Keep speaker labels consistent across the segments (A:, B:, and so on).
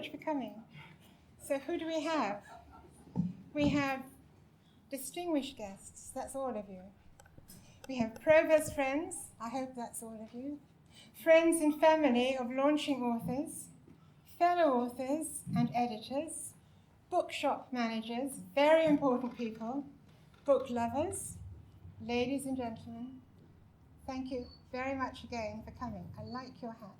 A: much for coming. So who do we have? We have distinguished guests, that's all of you. We have Provost friends, I hope that's all of you. Friends and family of launching authors, fellow authors and editors, bookshop managers, very important people, book lovers, ladies and gentlemen, thank you very much again for coming. I like your hat.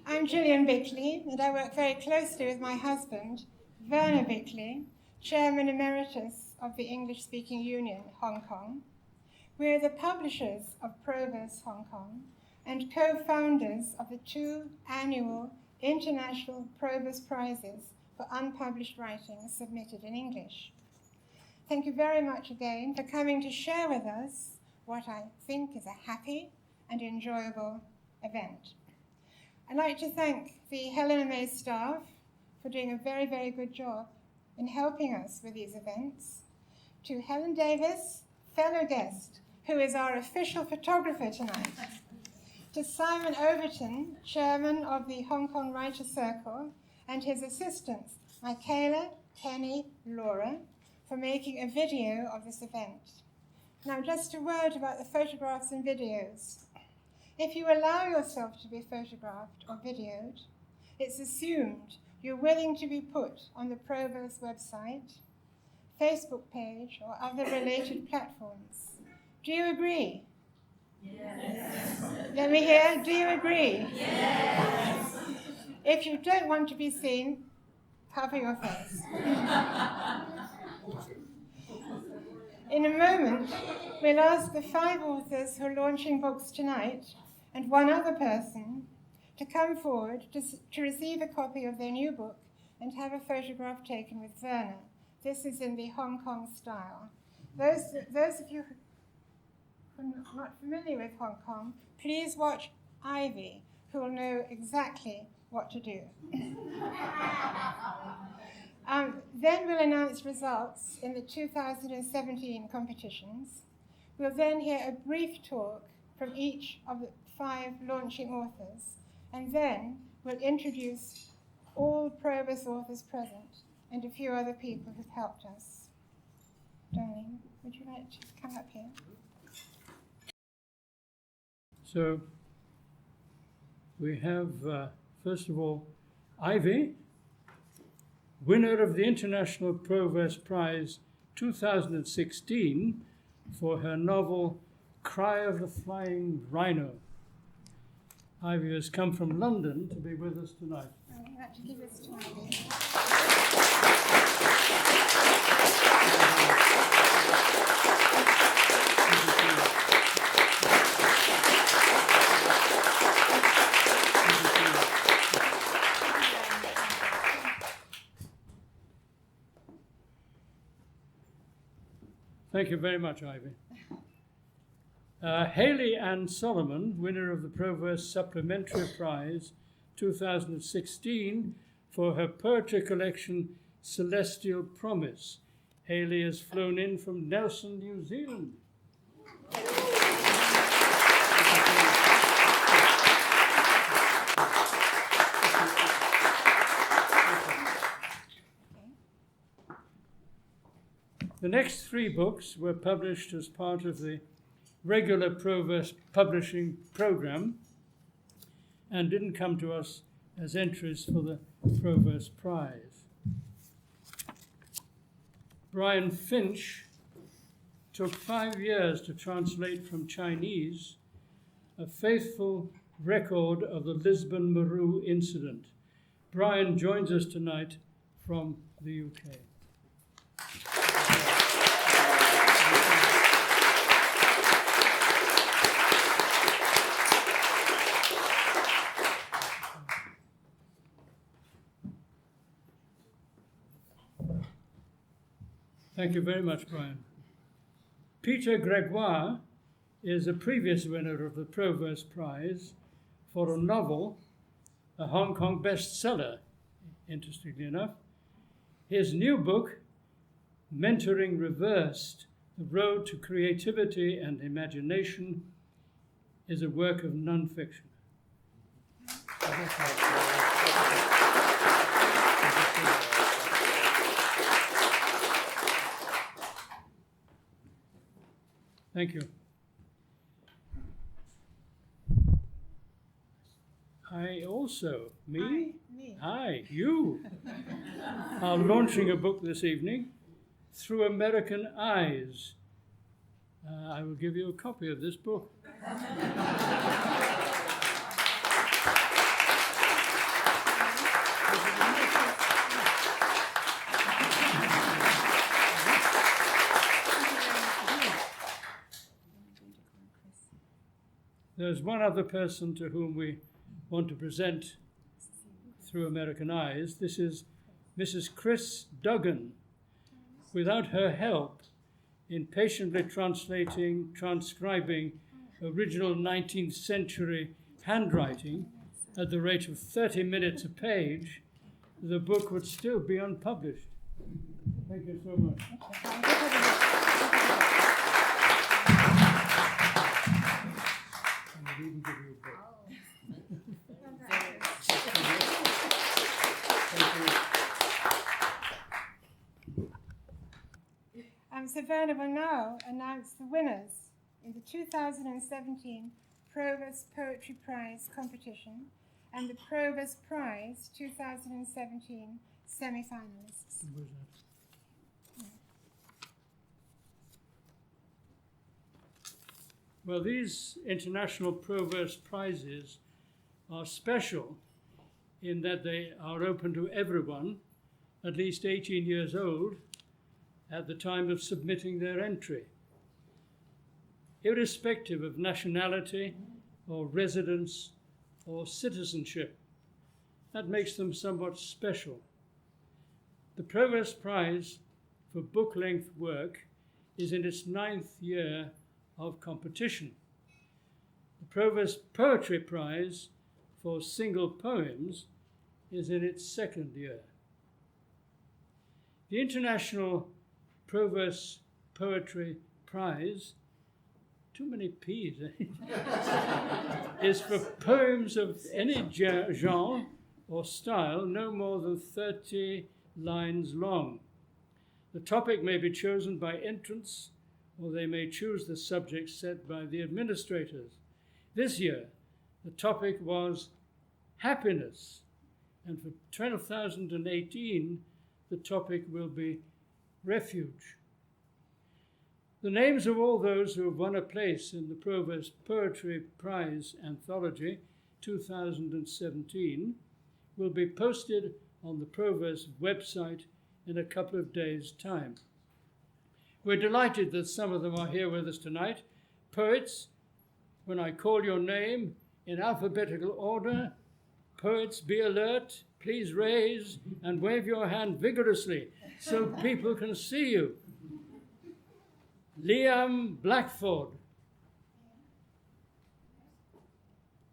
A: I'm Gillian Bickley, and I work very closely with my husband, Werner Bickley, Chairman Emeritus of the English-Speaking Union, Hong Kong. We're the publishers of Provost Hong Kong and co-founders of the 2 annual International Provost Prizes for unpublished writing submitted in English. Thank you very much again for coming to share with us what I think is a happy and enjoyable event. I'd like to thank the Helena May staff for doing a very, very good job in helping us with these events. To Helen Davis, fellow guest, who is our official photographer tonight. To Simon Overton, chairman of the Hong Kong Writers' Circle, and his assistants, Michaela, Penny, Laura, for making a video of this event. Now, just a word about the photographs and videos. If you allow yourself to be photographed or videoed, it's assumed you're willing to be put on the Provost website, Facebook page, or other related platforms. Do you agree? Yes. Let me hear, do you agree? Yes. If you don't want to be seen, cover your face. In a moment, we'll ask the 5 authors who are launching books tonight and one other person to come forward to receive a copy of their new book and have a photograph taken with Werner. This is in the Hong Kong style. Those of you who are not familiar with Hong Kong, please watch Ivy, who will know exactly what to do. Then we'll announce results in the 2017 competitions. We'll then hear a brief talk from each of the 5 launching authors, and then we'll introduce all Provost authors present and a few other people who've helped us. Darlene, would you like to come up here?
B: So we have, first of all, Ivy, winner of the International Provost Prize 2016 for her novel Cry of the Flying Rhino. Ivy has come from London to be with us tonight.
A: I'd like to give this to Ivy.
B: Thank you very much, Ivy. Hayley Ann Solomon, winner of the Provost Supplementary Prize 2016 for her poetry collection Celestial Promise. Hayley has flown in from Nelson, New Zealand. The next 3 books were published as part of the regular Provost publishing program and didn't come to us as entries for the Provost Prize. Brian Finch took 5 years to translate from Chinese a faithful record of the Lisbon Maru incident. Brian joins us tonight from the UK. Thank you very much, Brian. Peter Gregoire is a previous winner of the Provost Prize for a novel, a Hong Kong bestseller, interestingly enough. His new book, Mentoring Reversed, The Road to Creativity and Imagination, is a work of non-fiction. Thank you. I also, me?
A: Me.
B: Hi, you are launching a book this evening, Through American Eyes. I will give you a copy of this book. There's one other person to whom we want to present Through American Eyes. This is Mrs. Chris Duggan. Without her help in patiently translating, transcribing original 19th century handwriting at the rate of 30 minutes a page, the book would still be unpublished. Thank you so much. I will even give you a book.
A: So Werner will now announce the winners in the 2017 Provost Poetry Prize competition and the Provost Prize 2017 semi-finalists.
B: Well, these International Provost Prizes are special in that they are open to everyone, at least 18 years old, at the time of submitting their entry, irrespective of nationality or residence or citizenship. That makes them somewhat special. The Provost Prize for book-length work is in its 9th year of competition. The Provost Poetry Prize for single poems is in its 2nd year. The International Provost Poetry Prize, too many P's, is for poems of any genre or style no more than 30 lines long. The topic may be chosen by entrants, or they may choose the subject set by the administrators. This year, the topic was happiness, and for 2018, the topic will be refuge. The names of all those who have won a place in the Provost Poetry Prize Anthology 2017 will be posted on the Provost website in a couple of days' time. We're delighted that some of them are here with us tonight. Poets, when I call your name in alphabetical order, poets, be alert, please raise and wave your hand vigorously so people can see you. Liam Blackford,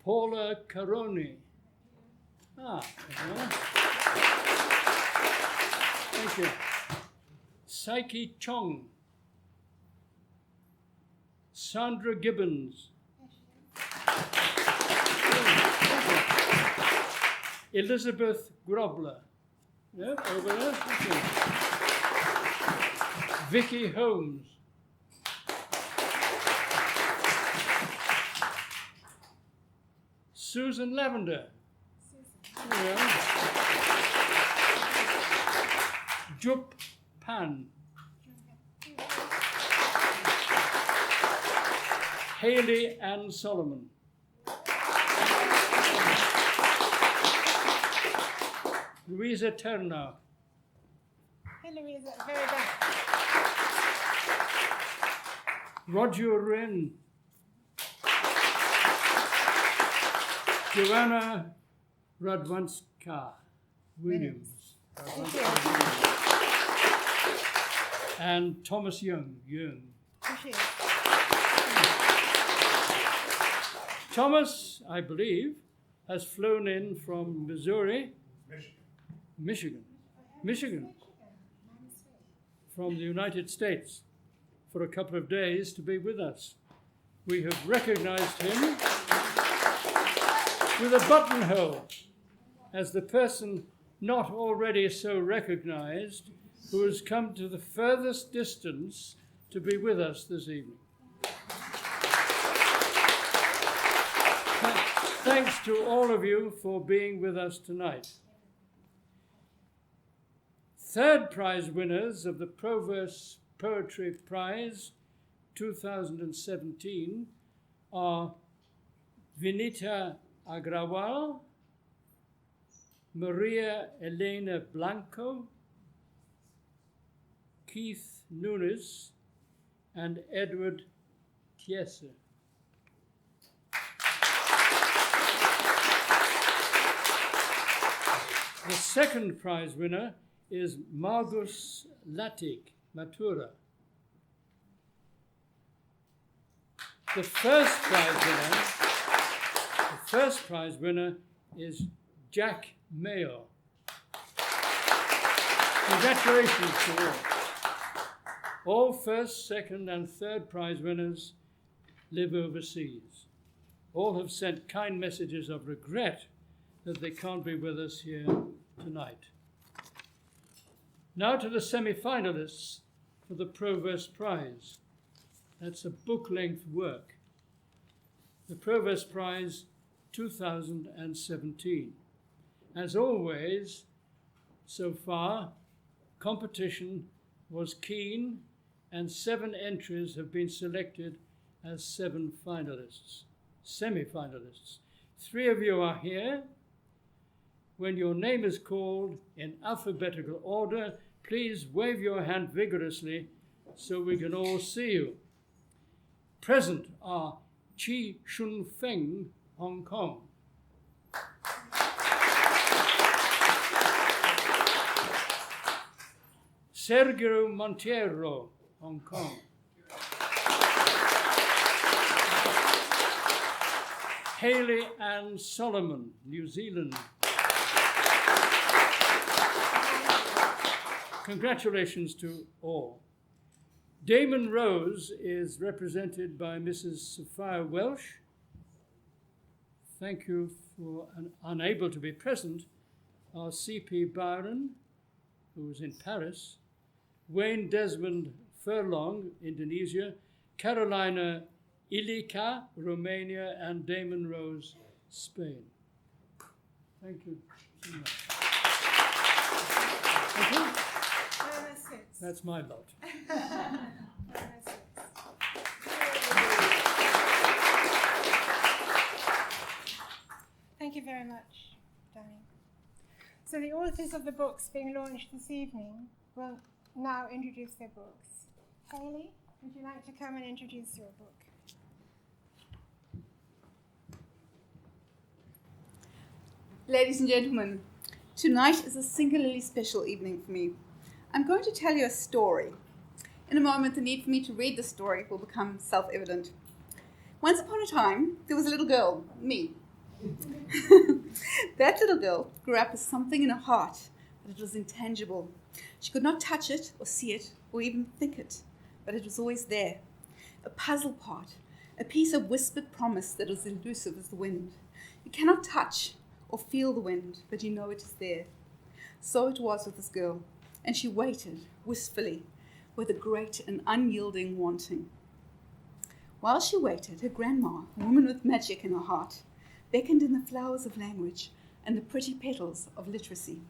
B: Paula Caroni. Thank you. Psyche Chong, Sandra Gibbons, Elizabeth Grobler, over there. Vicky Holmes, Susan Lavender, Jup Pan, Haley Ann Solomon, Louisa Turner,
A: Hey Louisa, very back.
B: Roger Wren, Joanna Radwanska Williams, and Thomas Young. Thomas, I believe, has flown in from Michigan, from the United States for a couple of days to be with us. We have recognized him with a buttonhole as the person not already so recognized who has come to the furthest distance to be with us this evening. Thanks to all of you for being with us tonight. Third prize winners of the Proverse Poetry Prize 2017 are Vinita Agrawal, Maria Elena Blanco, Keith Nunes, and Edward Tiese. The second prize winner is Margus Latik Matura. The first prize winner is Jack Mayo. Congratulations to all. All first, second, and third prize winners live overseas. All have sent kind messages of regret that they can't be with us here tonight. Now to the semi-finalists for the Proverse Prize. That's a book-length work. The Proverse Prize 2017. As always, so far, competition was keen, and 7 entries have been selected as 7 finalists, semi-finalists. 3 of you are here. When your name is called in alphabetical order, please wave your hand vigorously so we can all see you. Present are Chi Shun Feng, Hong Kong. Sergio Monteiro, Hong Kong. Hayley Ann Solomon, New Zealand. Congratulations to all. Damon Rose is represented by Mrs. Sophia Welsh. Thank you for unable to be present are C.P. Byron, who is in Paris, Wayne Desmond Furlong, Indonesia, Carolina Ilika, Romania, and Damon Rose, Spain. Thank you so much. Thank you. That's my lot.
A: Thank you very much, Danny. So the authors of the books being launched this evening will now introduce their books. Hayley, would you like to come and introduce your book?
C: Ladies and gentlemen, tonight is a singularly special evening for me. I'm going to tell you a story. In a moment, the need for me to read the story will become self-evident. Once upon a time, there was a little girl, me. That little girl grew up with something in her heart, but it was intangible. She could not touch it or see it or even think it, but it was always there. A puzzle part, a piece of whispered promise that was elusive as the wind. You cannot touch or feel the wind, but you know it is there. So it was with this girl, and she waited wistfully with a great and unyielding wanting. While she waited, her grandma, a woman with magic in her heart, beckoned in the flowers of language and the pretty petals of literacy.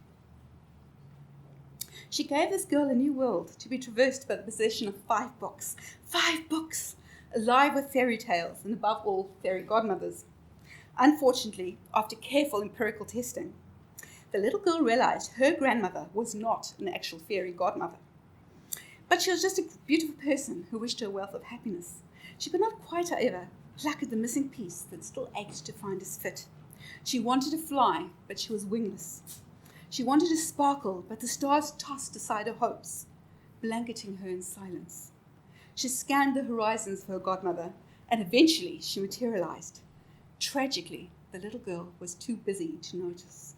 C: She gave this girl a new world to be traversed by the possession of 5 books. 5 books, alive with fairy tales, and above all, fairy godmothers. Unfortunately, after careful empirical testing, the little girl realized her grandmother was not an actual fairy godmother. But she was just a beautiful person who wished her a wealth of happiness. She could not quite, however, pluck at the missing piece that still ached to find his fit. She wanted to fly, but she was wingless. She wanted to sparkle, but the stars tossed aside her hopes, blanketing her in silence. She scanned the horizons for her godmother, and eventually she materialized. Tragically, the little girl was too busy to notice.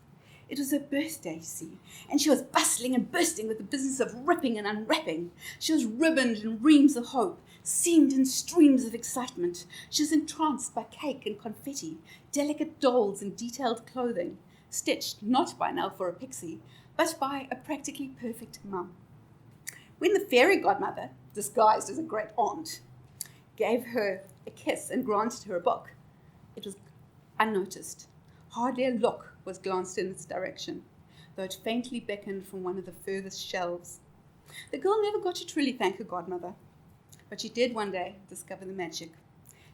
C: It was her birthday, you see, and she was bustling and bursting with the business of ripping and unwrapping. She was ribboned in reams of hope, seamed in streams of excitement. She was entranced by cake and confetti, delicate dolls and detailed clothing, stitched not by an elf or a pixie, but by a practically perfect mum. When the fairy godmother, disguised as a great aunt, gave her a kiss and granted her a book, it was unnoticed. Hardly a look was glanced in its direction, though it faintly beckoned from one of the furthest shelves. The girl never got to truly thank her godmother, but she did one day discover the magic.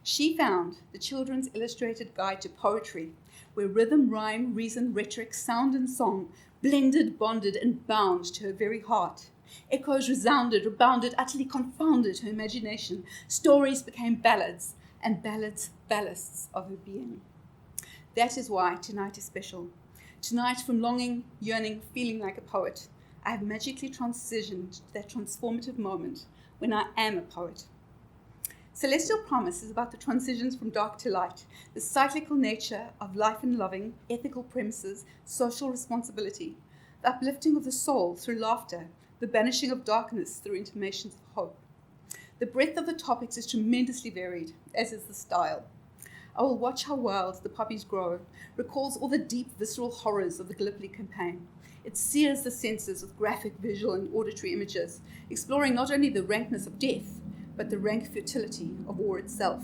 C: She found the Children's Illustrated Guide to Poetry, where rhythm, rhyme, reason, rhetoric, sound, and song blended, bonded, and bound to her very heart. Echoes resounded, rebounded, utterly confounded her imagination. Stories became ballads, and ballads ballasts of her being. That is why tonight is special. Tonight, from longing, yearning, feeling like a poet, I have magically transitioned to that transformative moment when I am a poet. Celestial Promise is about the transitions from dark to light, the cyclical nature of life and loving, ethical premises, social responsibility, the uplifting of the soul through laughter, the banishing of darkness through intimations of hope. The breadth of the topics is tremendously varied, as is the style. I will watch how wild the poppies grow, recalls all the deep visceral horrors of the Gallipoli campaign. It sears the senses with graphic visual and auditory images, exploring not only the rankness of death, but the rank futility of war itself.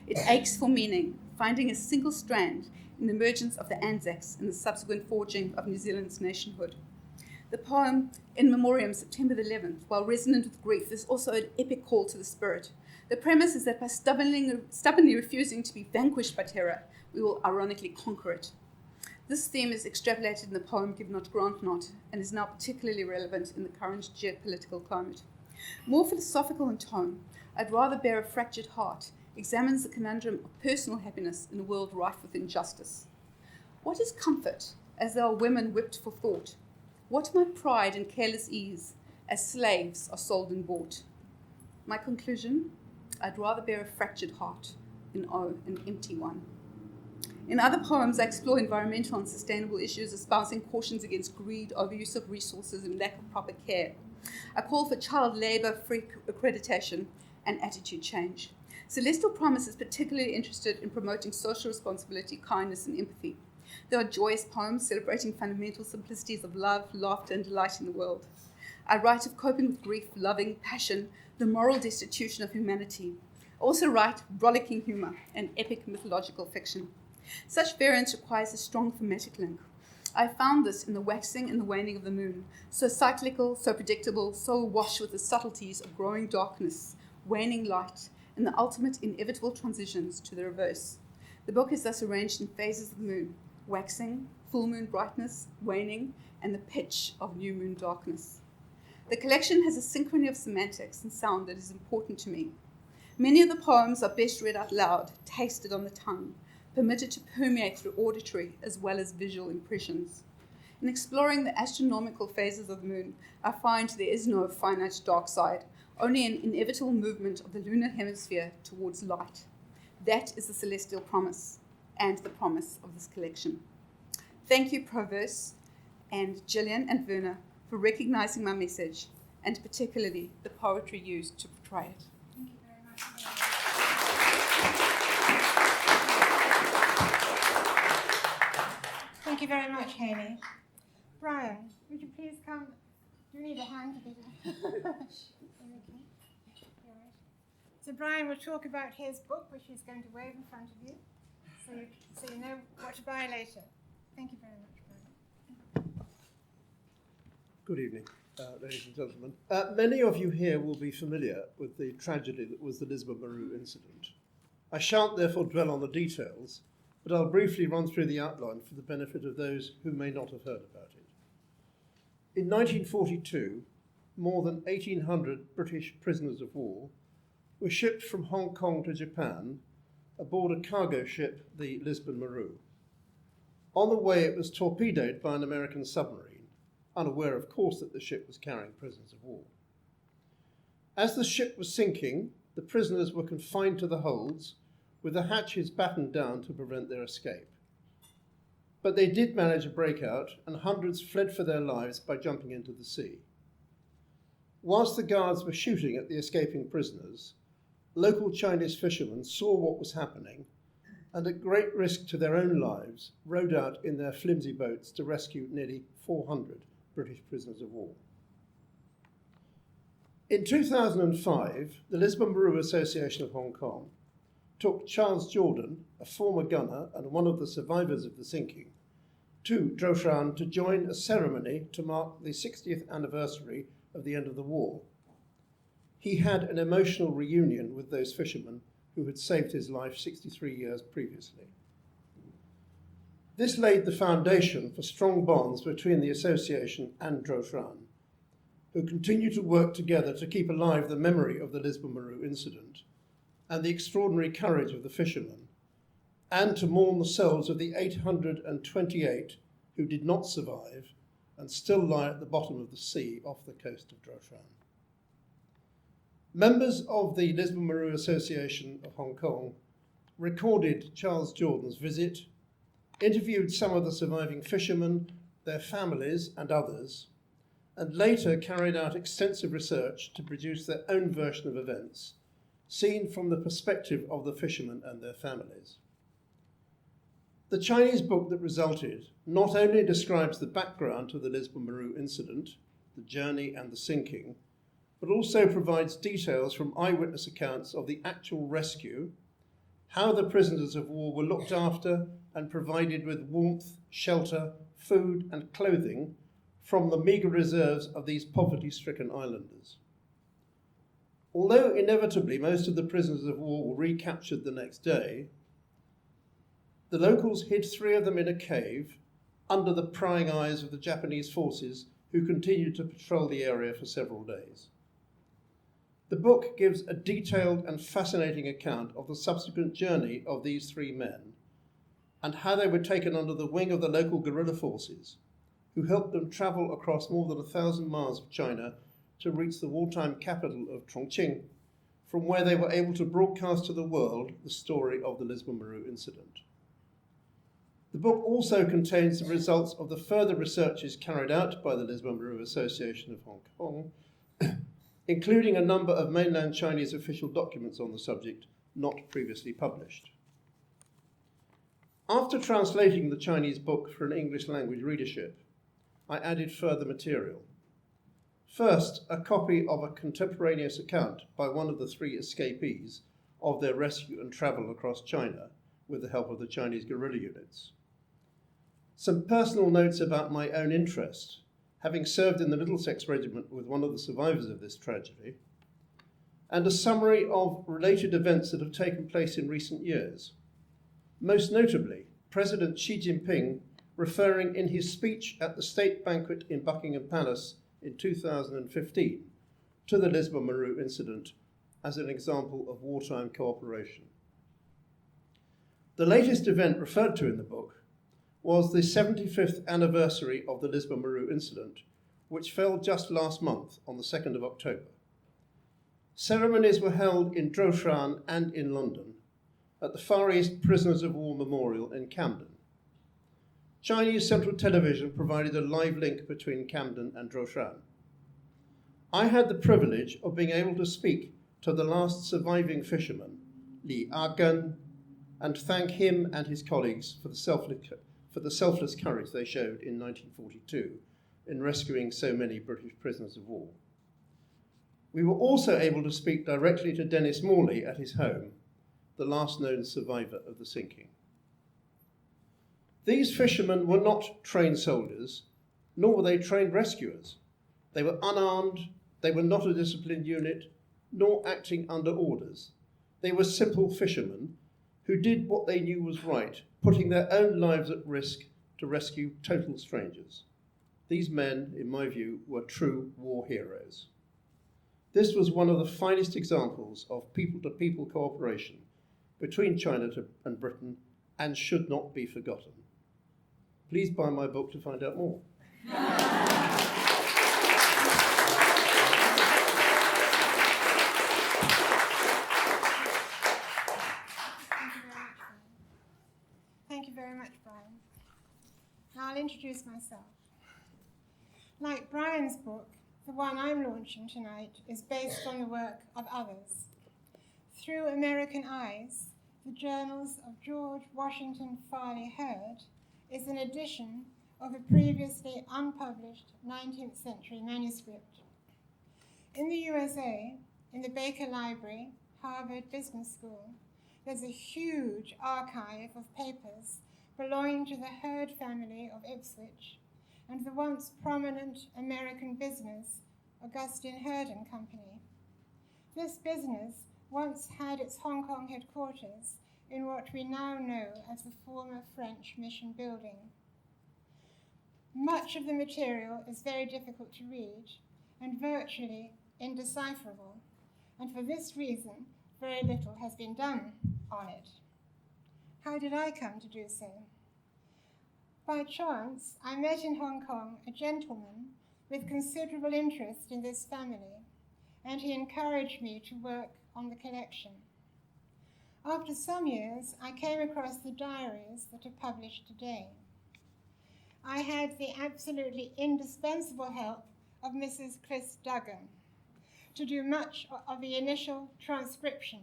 C: It aches for meaning, finding a single strand in the emergence of the Anzacs and the subsequent forging of New Zealand's nationhood. The poem In Memoriam, September the 11th, while resonant with grief, is also an epic call to the spirit. The premise is that by stubbornly refusing to be vanquished by terror, we will ironically conquer it. This theme is extrapolated in the poem Give Not, Grant Not, and is now particularly relevant in the current geopolitical climate. More philosophical in tone, I'd Rather Bear a Fractured Heart examines the conundrum of personal happiness in a world rife with injustice. What is comfort, as there are women whipped for thought? What my pride and careless ease, as slaves are sold and bought? My conclusion, I'd rather bear a fractured heart than an empty one. In other poems, I explore environmental and sustainable issues, espousing cautions against greed, overuse of resources, and lack of proper care. I call for child labour, free accreditation, and attitude change. Celestial Promise is particularly interested in promoting social responsibility, kindness, and empathy. There are joyous poems celebrating fundamental simplicities of love, laughter, and delight in the world. I write of coping with grief, loving, passion, the moral destitution of humanity. I also write rollicking humour and epic mythological fiction. Such variance requires a strong thematic link. I found this in the waxing and the waning of the moon, so cyclical, so predictable, so awash with the subtleties of growing darkness, waning light, and the ultimate inevitable transitions to the reverse. The book is thus arranged in phases of the moon: waxing, full moon brightness, waning, and the pitch of new moon darkness. The collection has a synchrony of semantics and sound that is important to me. Many of the poems are best read out loud, tasted on the tongue, permitted to permeate through auditory as well as visual impressions. In exploring the astronomical phases of the moon, I find there is no finite dark side, only an inevitable movement of the lunar hemisphere towards light. That is the celestial promise, and the promise of this collection. Thank you, Proverse, and Gillian and Werner, for recognizing my message, and particularly the poetry used to portray it.
A: Thank you very much. Thank you very much, Hayley. Brian, would you please come? Do you need a hand to get it? Okay. All right. So Brian will talk about his book, which he's going to wave in front of you, so you know what to buy later. Thank you very much, Brian.
D: Good evening, ladies and gentlemen. Many of you here will be familiar with the tragedy that was the Lisbon Maru incident. I shan't therefore dwell on the details, but I'll briefly run through the outline for the benefit of those who may not have heard about it. In 1942, more than 1,800 British prisoners of war were shipped from Hong Kong to Japan aboard a cargo ship, the Lisbon Maru. On the way, it was torpedoed by an American submarine, unaware, of course, that the ship was carrying prisoners of war. As the ship was sinking, the prisoners were confined to the holds, with the hatches battened down to prevent their escape. but they did manage a breakout, and hundreds fled for their lives by jumping into the sea. Whilst the guards were shooting at the escaping prisoners, local Chinese fishermen saw what was happening and, at great risk to their own lives, rowed out in their flimsy boats to rescue nearly 400 British prisoners of war. In 2005, the Lisbon Maru Association of Hong Kong took Charles Jordan, a former gunner and one of the survivors of the sinking, to Droshan to join a ceremony to mark the 60th anniversary of the end of the war. He had an emotional reunion with those fishermen who had saved his life 63 years previously. This laid the foundation for strong bonds between the association and Droshan, who continue to work together to keep alive the memory of the Lisbon Maru incident and the extraordinary courage of the fishermen, and to mourn the souls of the 828 who did not survive and still lie at the bottom of the sea off the coast of Droshan. Members of the Lisbon Maru Association of Hong Kong recorded Charles Jordan's visit, interviewed some of the surviving fishermen, their families and others, and later carried out extensive research to produce their own version of events, seen from the perspective of the fishermen and their families. The Chinese book that resulted not only describes the background to the Lisbon Maru incident, the journey and the sinking, but also provides details from eyewitness accounts of the actual rescue, how the prisoners of war were looked after and provided with warmth, shelter, food and clothing from the meagre reserves of these poverty-stricken islanders. Although inevitably most of the prisoners of war were recaptured the next day, the locals hid 3 of them in a cave under the prying eyes of the Japanese forces who continued to patrol the area for several days. The book gives a detailed and fascinating account of the subsequent journey of these 3 men and how they were taken under the wing of the local guerrilla forces, who helped them travel across more than 1,000 miles of China to reach the wartime capital of Chongqing, from where they were able to broadcast to the world the story of the Lisbon Maru incident. The book also contains the results of the further researches carried out by the Lisbon Maru Association of Hong Kong, including a number of mainland Chinese official documents on the subject not previously published. After translating the Chinese book for an English language readership, I added further material. First, a copy of a contemporaneous account by one of the 3 escapees of their rescue and travel across China with the help of the Chinese guerrilla units. Some personal notes about my own interest, having served in the Middlesex Regiment with one of the survivors of this tragedy, and a summary of related events that have taken place in recent years. Most notably, President Xi Jinping referring in his speech at the state banquet in Buckingham Palace in 2015 to the Lisbon Maru incident as an example of wartime cooperation. The latest event referred to in the book was the 75th anniversary of the Lisbon Maru incident, which fell just last month on the 2nd of October. Ceremonies were held in Droshan and in London at the Far East Prisoners of War Memorial in Camden. Chinese Central Television provided a live link between Camden and Droshan. I had the privilege of being able to speak to the last surviving fisherman, Li Agen, and thank him and his colleagues for the selfless courage they showed in 1942 in rescuing so many British prisoners of war. We were also able to speak directly to Dennis Morley at his home, the last known survivor of the sinking. These fishermen were not trained soldiers, nor were they trained rescuers. They were unarmed, they were not a disciplined unit, nor acting under orders. They were simple fishermen who did what they knew was right, putting their own lives at risk to rescue total strangers. These men, in my view, were true war heroes. This was one of the finest examples of people-to-people cooperation between China and Britain and should not be forgotten. Please buy my book to find out more.
A: Thank you very much, Brian. I'll introduce myself. Like Brian's book, the one I'm launching tonight is based on the work of others. Through American Eyes, the Journals of George Washington Farley Hurd is an edition of a previously unpublished 19th century manuscript. In the USA, in the Baker Library, Harvard Business School, there's a huge archive of papers belonging to the Hurd family of Ipswich and the once prominent American business Augustine Hurd and Company. This business once had its Hong Kong headquarters in what we now know as the former French Mission Building. Much of the material is very difficult to read and virtually indecipherable, and for this reason, very little has been done on it. How did I come to do so? By chance, I met in Hong Kong a gentleman with considerable interest in this family, and he encouraged me to work on the collection. After some years, I came across the diaries that are published today. I had the absolutely indispensable help of Mrs. Chris Duggan to do much of the initial transcription,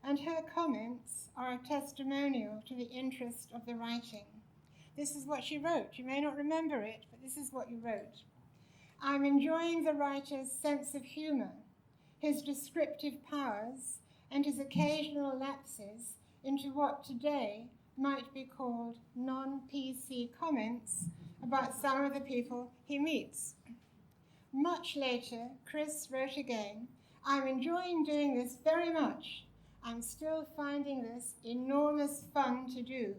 A: and her comments are a testimonial to the interest of the writing. This is what she wrote. You may not remember it, but this is what you wrote. I'm enjoying the writer's sense of humor, his descriptive powers, and his occasional lapses into what today might be called non-PC comments about some of the people he meets. Much later, Chris wrote again, I'm enjoying doing this very much. I'm still finding this enormous fun to do.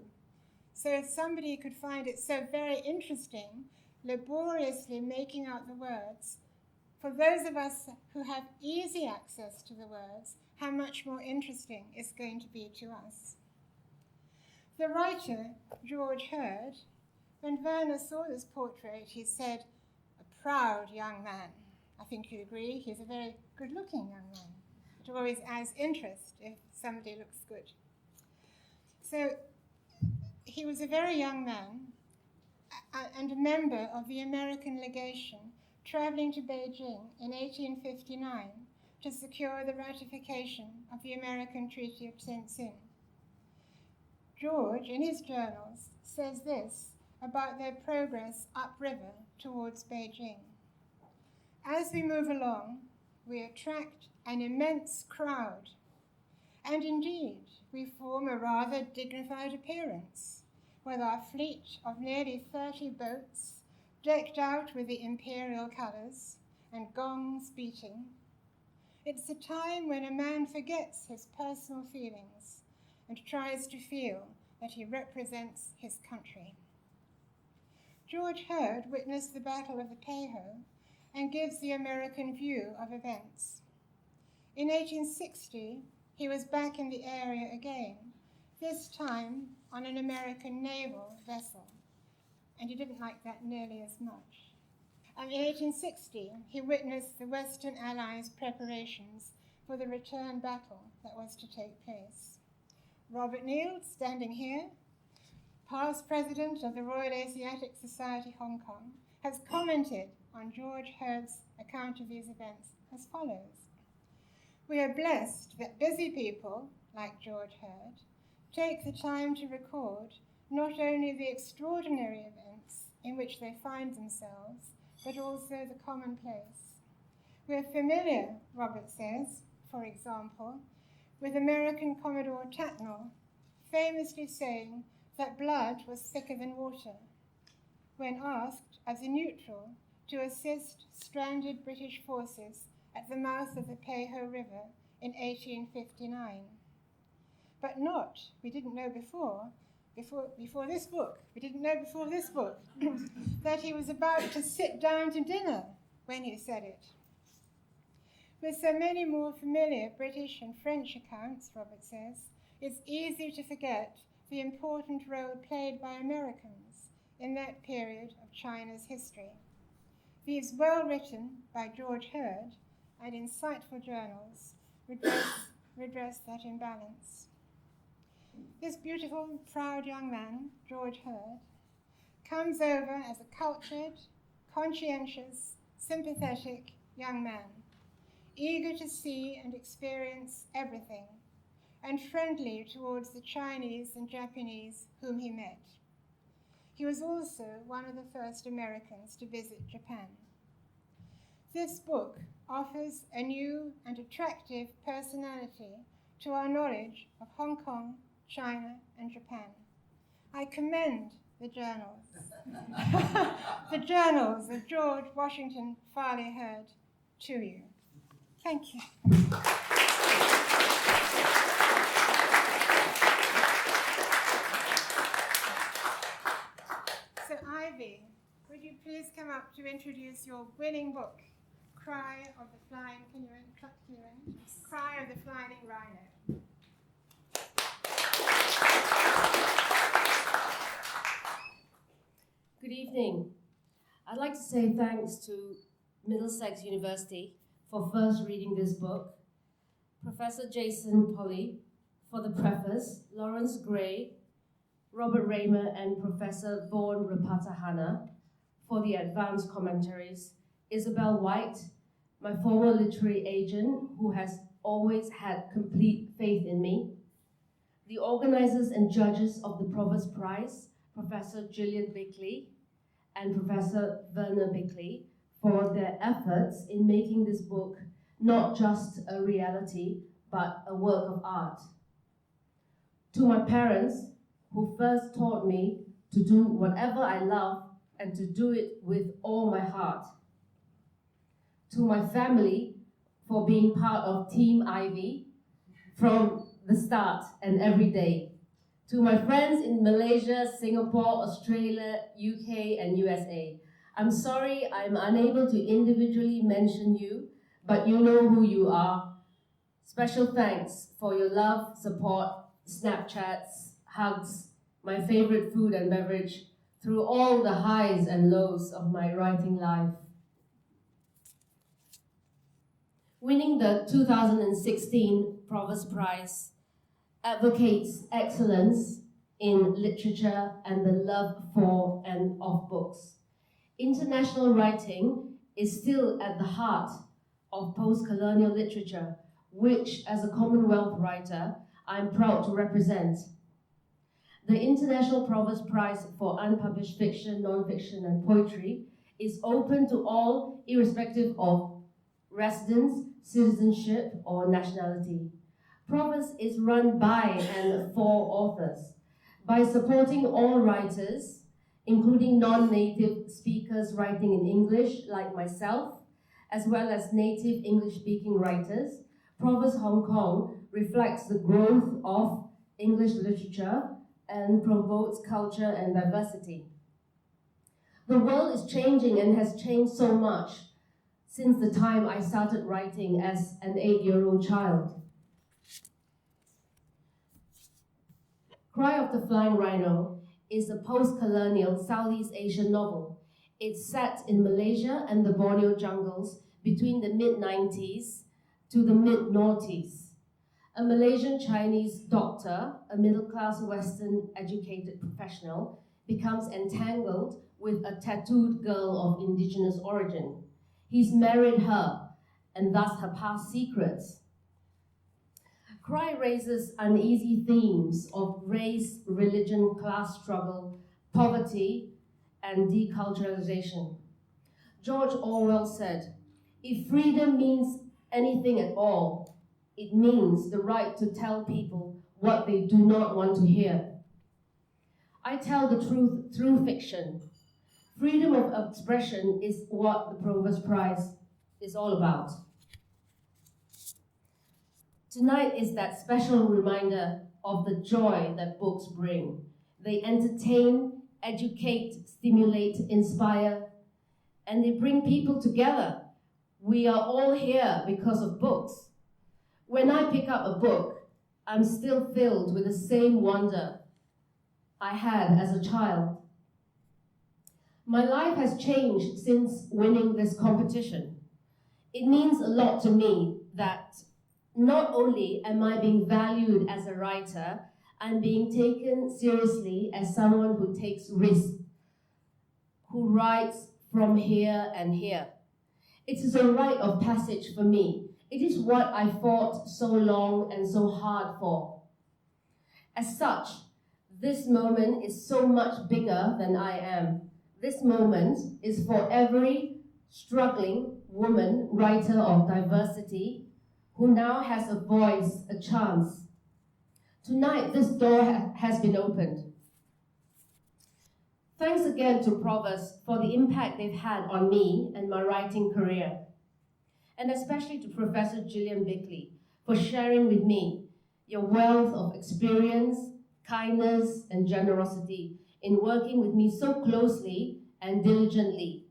A: So if somebody could find it so very interesting, laboriously making out the words, for those of us who have easy access to the words, how much more interesting it's going to be to us. The writer, George Hurd, when Werner saw this portrait, he said, a proud young man. I think you'd agree, he's a very good-looking young man. It always adds interest if somebody looks good. So he was a very young man and a member of the American legation traveling to Beijing in 1859 to secure the ratification of the American Treaty of Tientsin. George, in his journals, says this about their progress upriver towards Beijing. As we move along, we attract an immense crowd, and indeed, we form a rather dignified appearance, with our fleet of nearly 30 boats decked out with the imperial colours and gongs beating. It's a time when a man forgets his personal feelings and tries to feel that he represents his country. George Hurd witnessed the Battle of the Peiho and gives the American view of events. In 1860, he was back in the area again, this time on an American naval vessel, and he didn't like that nearly as much. In 1860, he witnessed the Western Allies' preparations for the return battle that was to take place. Robert Neal, standing here, past president of the Royal Asiatic Society Hong Kong, has commented on George Hurd's account of these events as follows. We are blessed that busy people, like George Hurd, take the time to record not only the extraordinary events in which they find themselves, but also the commonplace. We're familiar, Robert says, for example, with American Commodore Tatnall famously saying that blood was thicker than water, when asked as a neutral to assist stranded British forces at the mouth of the Peiho River in 1859. But not, we didn't know before this book, that he was about to sit down to dinner when he said it. With so many more familiar British and French accounts, Robert says, it's easy to forget the important role played by Americans in that period of China's history. These well-written by George Hurd and insightful journals redress that imbalance. This beautiful, proud young man, George Hurd, comes over as a cultured, conscientious, sympathetic young man, eager to see and experience everything, and friendly towards the Chinese and Japanese whom he met. He was also one of the first Americans to visit Japan. This book offers a new and attractive personality to our knowledge of Hong Kong, China, and Japan. I commend the journals, the journals of George Washington Farley Hurd to you. Thank you. So Ivy, would you please come up to introduce your winning book, Cry of the Flying Rhino.
E: Good evening. I'd like to say thanks to Middlesex University for first reading this book, Professor Jason Polly for the preface, Lawrence Gray, Robert Raymer, and Professor Vaughan Rapatahana for the advanced commentaries, Isabel White, my former literary agent who has always had complete faith in me, the organizers and judges of the Provost Prize, Professor Gillian Bickley and Professor Werner Bickley, for their efforts in making this book not just a reality, but a work of art. To my parents, who first taught me to do whatever I love and to do it with all my heart. To my family, for being part of Team Ivy from the start and every day. To my friends in Malaysia, Singapore, Australia, UK, and USA. I'm sorry I'm unable to individually mention you, but you know who you are. Special thanks for your love, support, Snapchats, hugs, my favorite food and beverage, through all the highs and lows of my writing life. Winning the 2016 Provost Prize advocates excellence in literature and the love for and of books. International writing is still at the heart of post-colonial literature, which, as a Commonwealth writer, I'm proud to represent. The International Provost Prize for Unpublished Fiction, Non-Fiction, and Poetry is open to all, irrespective of residence, citizenship, or nationality. Provost is run by and for authors. By supporting all writers, including non-native speakers writing in English, like myself, as well as native English-speaking writers, Provost Hong Kong reflects the growth of English literature and promotes culture and diversity. The world is changing and has changed so much since the time I started writing as an 8-year-old child. Cry of the Flying Rhino is a post-colonial Southeast Asian novel. It's set in Malaysia and the Borneo jungles between the mid-90s to the mid-noughties. A Malaysian Chinese doctor, a middle-class Western educated professional, becomes entangled with a tattooed girl of indigenous origin. He's married her, and thus her past secrets. Cry raises uneasy themes of race, religion, class struggle, poverty, and deculturalization. George Orwell said, "If freedom means anything at all, it means the right to tell people what they do not want to hear." I tell the truth through fiction. Freedom of expression is what the Provost Prize is all about. Tonight is that special reminder of the joy that books bring. They entertain, educate, stimulate, inspire, and they bring people together. We are all here because of books. When I pick up a book, I'm still filled with the same wonder I had as a child. My life has changed since winning this competition. It means a lot to me that not only am I being valued as a writer, I'm being taken seriously as someone who takes risks. who writes from here and here. It is a rite of passage for me. It is what I fought so long and so hard for. As such, this moment is so much bigger than I am. This moment is for every struggling woman writer of diversity who now has a voice, a chance. Tonight, this door has been opened. Thanks again to Provost for the impact they've had on me and my writing career, and especially to Professor Gillian Bickley for sharing with me your wealth of experience, kindness, and generosity in working with me so closely and diligently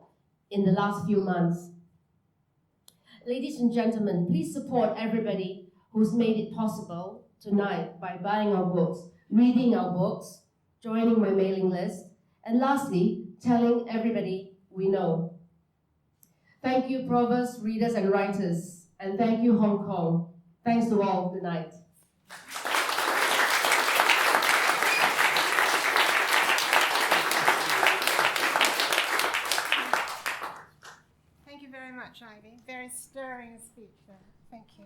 E: in the last few months. Ladies and gentlemen, please support everybody who's made it possible tonight by buying our books, reading our books, joining my mailing list, and lastly, telling everybody we know. Thank you, Provost, readers, and writers, and thank you, Hong Kong. Thanks to all tonight.
A: Thank you very much, Ivy. Very stirring speech there. Thank you.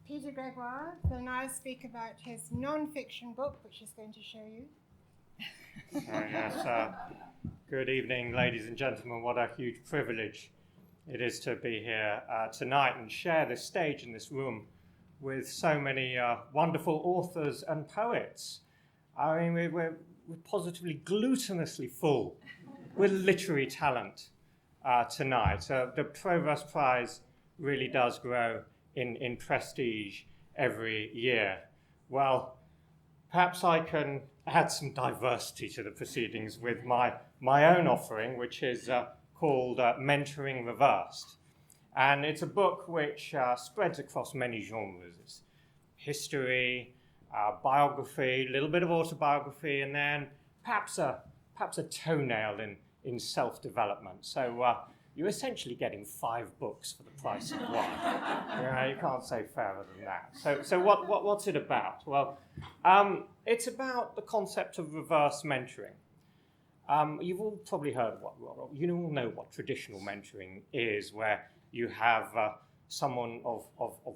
A: Peter Gregoire will now speak about his non-fiction book, which he's going to show you.
F: Yes, good evening, ladies and gentlemen. What a huge privilege it is to be here tonight and share this stage in this room with so many wonderful authors and poets. I mean, we're positively gluttonously full with literary talent tonight. The Provost Prize really does grow in prestige every year. Well, perhaps I can add some diversity to the proceedings with my own offering, which is called Mentoring Reversed. And it's a book which spreads across many genres. It's history, biography, a little bit of autobiography, and then perhaps a toenail in self-development. So you're essentially getting 5 books for the price of 1. You can't say fairer than that. So what's it about? Well, it's about the concept of reverse mentoring. You've all probably heard you all know what traditional mentoring is, where you have someone of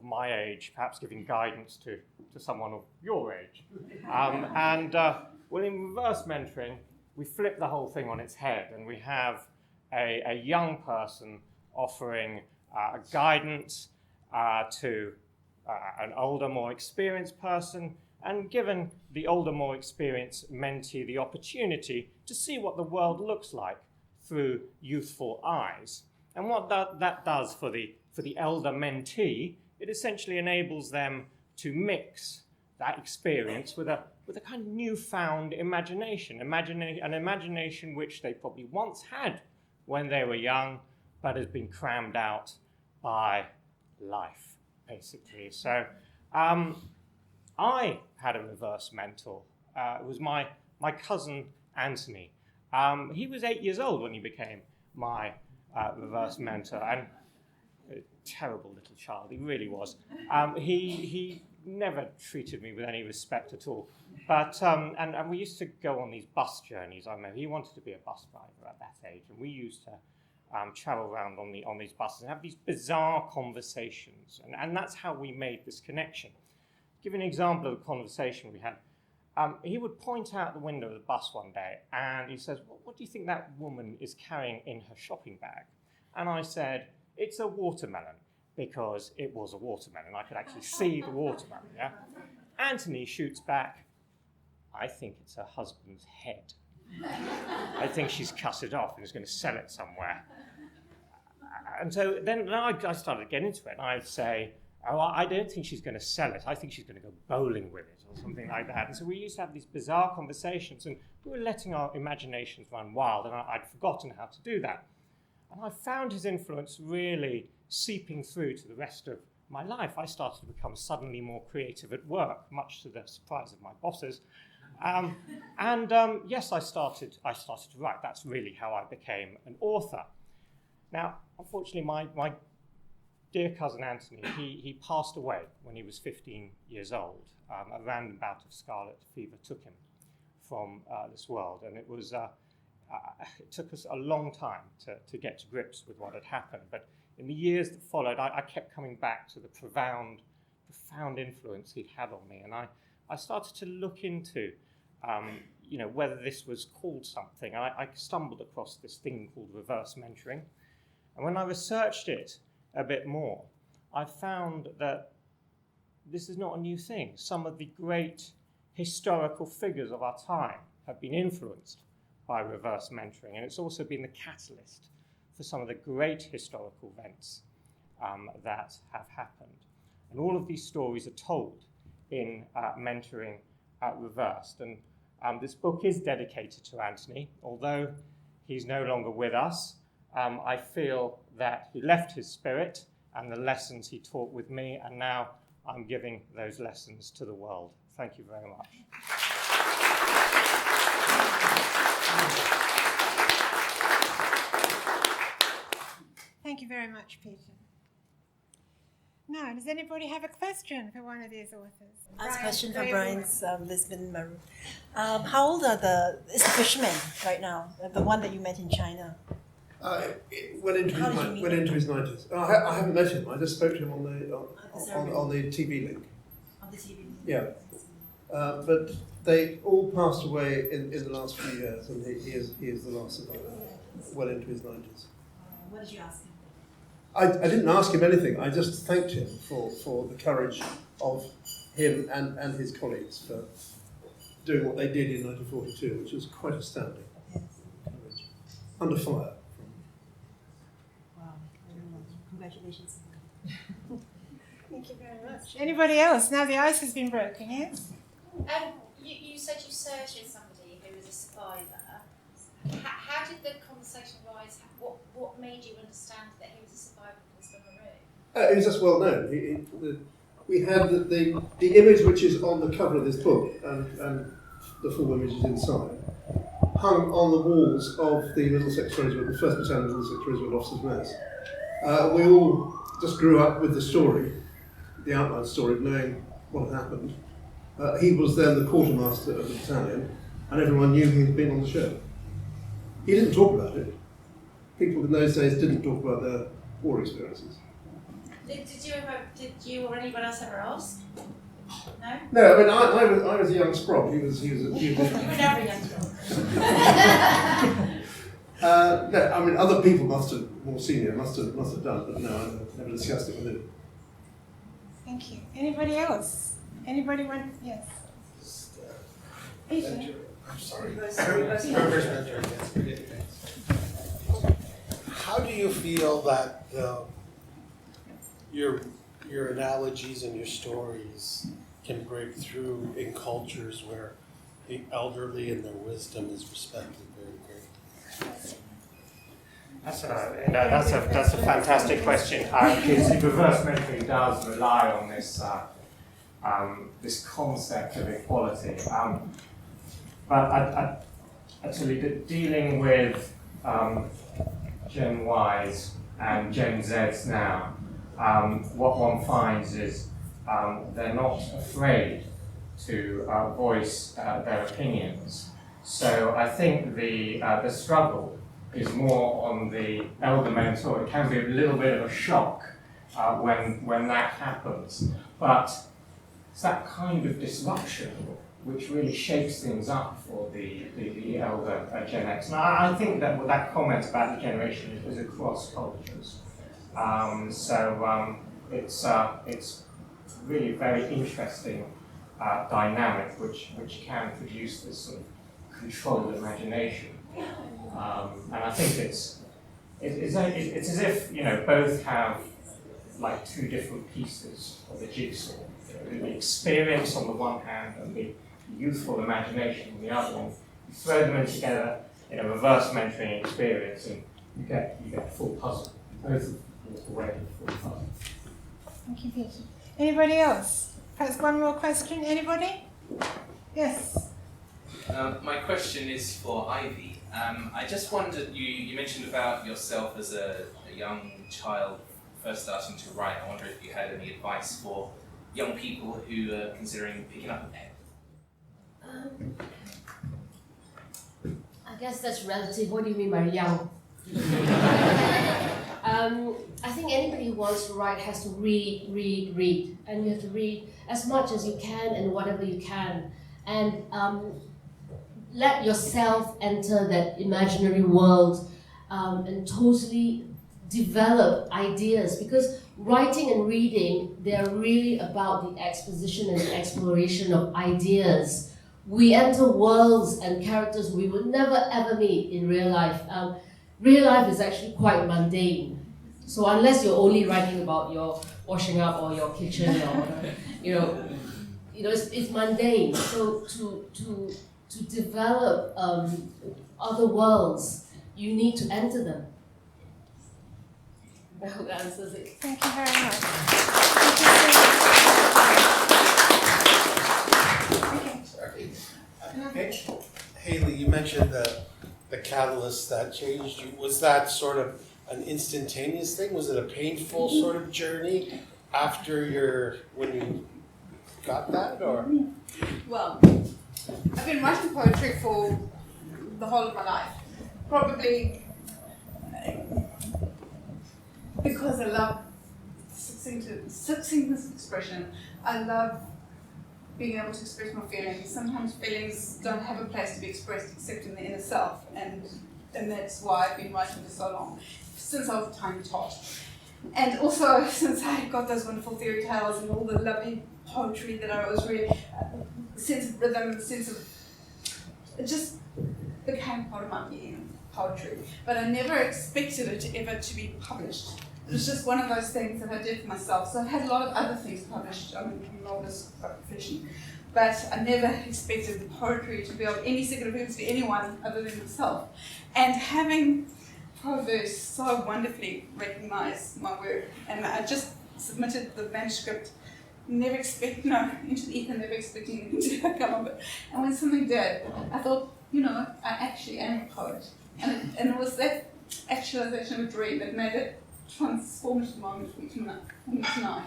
F: my age perhaps giving guidance to someone of your age. Well, in reverse mentoring, we flip the whole thing on its head, and we have a young person offering guidance to an older, more experienced person, and given the older, more experienced mentee the opportunity to see what the world looks like through youthful eyes. And what that does for the elder mentee, it essentially enables them to mix that experience with a kind of newfound imagination, an imagination which they probably once had when they were young, but has been crammed out by life, basically. So I had a reverse mentor. It was my cousin Anthony. He was 8 years old when he became my reverse mentor, and a terrible little child, he really was. He never treated me with any respect at all. But and we used to go on these bus journeys. I remember he wanted to be a bus driver at that age, and we used to travel around on these buses and have these bizarre conversations, and that's how we made this connection. Give an example of the conversation we had. He would point out the window of the bus one day, and he says, what do you think that woman is carrying in her shopping bag? And I said, it's a watermelon, because it was a watermelon. I could actually see the watermelon, yeah? Anthony shoots back, I think it's her husband's head. I think she's cut it off and is going to sell it somewhere. And so then I started getting into it, and I'd say, oh, I don't think she's going to sell it. I think she's going to go bowling with it or something like that. And so we used to have these bizarre conversations, and we were letting our imaginations run wild, and I'd forgotten how to do that. And I found his influence really seeping through to the rest of my life. I started to become suddenly more creative at work, much to the surprise of my bosses. Yes, I started to write. That's really how I became an author. Now, unfortunately, my dear cousin Anthony, he passed away when he was 15 years old. A random bout of scarlet fever took him from this world, and it was it took us a long time to get to grips with what had happened. But in the years that followed, I kept coming back to the profound influence he'd had on me. And I started to look into, whether this was called something. I stumbled across this thing called reverse mentoring. And when I researched it a bit more, I found that this is not a new thing. Some of the great historical figures of our time have been influenced by reverse mentoring, and it's also been the catalyst for some of the great historical events that have happened. And all of these stories are told in Mentoring Reversed. And this book is dedicated to Anthony. Although he's no longer with us, I feel that he left his spirit and the lessons he taught with me, and now I'm giving those lessons to the world. Thank you very much.
A: Thank you very much, Peter. Now, does anybody have a question for one of these authors?
G: I have a question for
A: Brian
G: Brian's Lisbon Maroon. How old is the fisherman right now? The one that you met in China?
D: Went into his 90s. I haven't met him. I just spoke to him on the TV link.
G: On the TV.
D: Yeah. But they all passed away in the last few years, and he is the last survivor, well into his 90s.
G: What did you ask him?
D: I didn't ask him anything. I just thanked him for the courage of him and his colleagues for doing what they did in 1942, which was quite astounding. Courage. Under fire.
G: Wow. Congratulations.
A: Thank you very much. Anybody else? Now the ice has been broken, yes?
H: You said you searched with somebody who was a survivor. How did the conversation rise? What made you understand that he was a survivor of Lisbon Maroon?
D: It was just well known. We had the image which is on the cover of this book, and the full image is inside, hung on the walls of the Middlesex Treasury, the 1st Battalion Middlesex Treasury Officers' Mess. We all just grew up with the story, the outline story, of knowing what had happened. He was then the quartermaster of the battalion, and everyone knew he had been on the show. He didn't talk about it. People in those days didn't talk about their war experiences.
H: Did you or anyone else ever ask? No?
D: No, I mean, I was a young scrob. He was
H: You were never young.
D: no, I mean, other people more senior must have done, but no, I never discussed it with him.
A: Thank you. Anybody else? Anybody want? Yes. Peter.
I: I'm sorry. How do you feel that your analogies and your stories can break through in cultures where the elderly and their wisdom is respected very greatly?
F: That's a fantastic question. Because reverse mentoring does rely on this this concept of equality. But actually, dealing with Gen Ys and Gen Zs now, what one finds is they're not afraid to voice their opinions. So I think the struggle is more on the elder mentor. It can be a little bit of a shock when that happens, but it's that kind of disruption which really shakes things up for the elder Gen X. And I think that comment about the generation is across cultures. It's really very interesting dynamic which can produce this sort of controlled imagination. And I think it's as if both have like two different pieces of the jigsaw. The experience on the one hand and the youthful imagination on the other. And you throw them in together in a reverse mentoring experience, and you get a full puzzle. Both walk away with a full puzzle.
A: Thank you, Peter. Anybody else? Perhaps one more question. Anybody? Yes.
J: My question is for Ivy. I just wondered, you mentioned about yourself as a young child first starting to write. I wonder if you had any advice for young people who are considering picking up a pen.
K: I
E: guess that's relative. What do you mean by young? I think anybody who wants to write has to read. And you have to read as much as you can and whatever you can. And let yourself enter that imaginary world and totally develop ideas. Because writing and reading, they're really about the exposition and the exploration of ideas. We enter worlds and characters we would never ever meet in real life. Real life is actually quite mundane. So unless you're only writing about your washing up or your kitchen or it's mundane. So to develop other worlds, you need to enter them. I hope that answers it.
A: Thank you very much.
I: Sorry. Haley, you mentioned the catalyst that changed you. Was that sort of an instantaneous thing? Was it a painful sort of journey after when you got that, or?
C: Well, I've been writing poetry for the whole of my life. Probably because I love succinctness of expression. I love being able to express my feelings. Sometimes feelings don't have a place to be expressed except in the inner self, and that's why I've been writing for so long, since I was a tiny tot. And also since I got those wonderful fairy tales and all the lovely poetry that I was really, sense of rhythm, sense of, it just became part of my being, poetry. But I never expected it ever to be published. It was just one of those things that I did for myself. So I've had a lot of other things published. I'm an artist by profession. But I never expected poetry to be of any significance to anyone other than myself. And having Proverse so wonderfully recognize my work, and I just submitted the manuscript, into the ether, never expecting anything to come of it. And when something did, I thought, I actually am a poet. And it was that actualization of a dream that made it transformative moment for me tonight.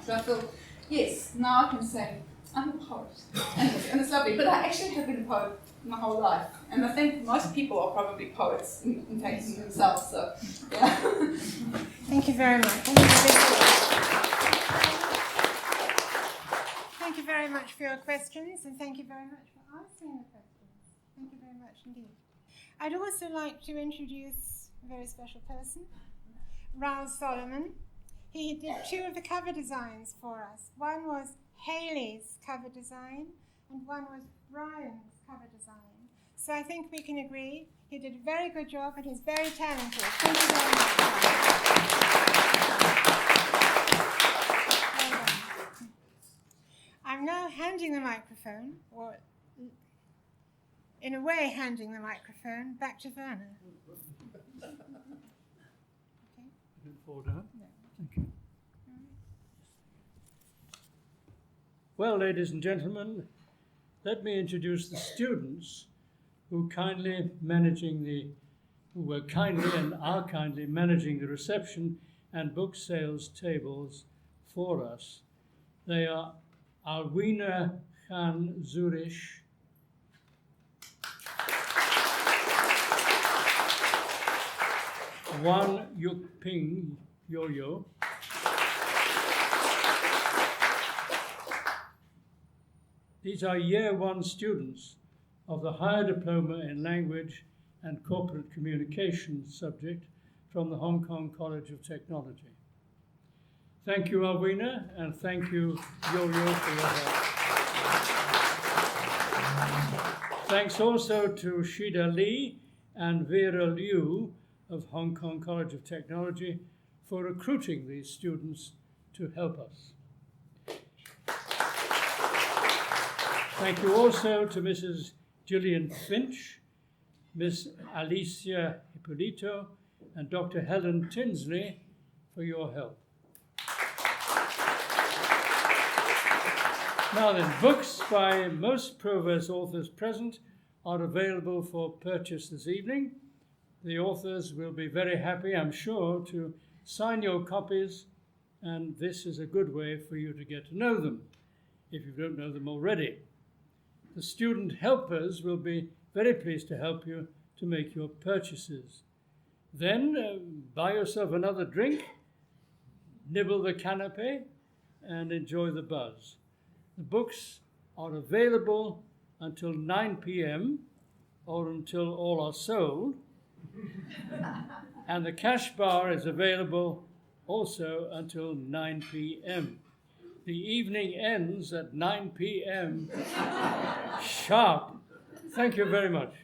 C: So I thought, yes, now I can say, I'm a poet. And it's lovely. But I actually have been a poet my whole life. And I think most people are probably poets in taking themselves. So, yeah.
A: Thank you very much. Thank you very much for your questions, and thank you very much for answering the questions. Thank you very much indeed. I'd also like to introduce a very special person, Raoul Solomon. He did 2 of the cover designs for us. One was Haley's cover design, and one was Brian's cover design. So I think we can agree he did a very good job, and he's very talented. Thank you very much. Well done. I'm now handing the microphone, or in a way handing the microphone, back to Werner. Okay.
B: Didn't fall down? No. Thank you. Well, ladies and gentlemen, let me introduce the students who were kindly and are kindly managing the reception and book sales tables for us. They are Alwina Khan Zurish, Wan Yuk Ping Yo-Yo, these are Year 1 students of the Higher Diploma in Language and Corporate Communication subject from the Hong Kong College of Technology. Thank you, Alwina, and thank you, Yo-Yo, for your help. Thanks also to Shida Lee and Vera Liu of Hong Kong College of Technology for recruiting these students to help us. Thank you also to Mrs. Gillian Finch, Miss Alicia Hippolito, and Dr. Helen Tinsley for your help. Now then, books by most Proverse authors present are available for purchase this evening. The authors will be very happy, I'm sure, to sign your copies, and this is a good way for you to get to know them, if you don't know them already. The student helpers will be very pleased to help you to make your purchases. Then buy yourself another drink, nibble the canapé, and enjoy the buzz. The books are available until 9 p.m. or until all are sold. And the cash bar is available also until 9 p.m. The evening ends at 9 p.m. sharp. Thank you very much.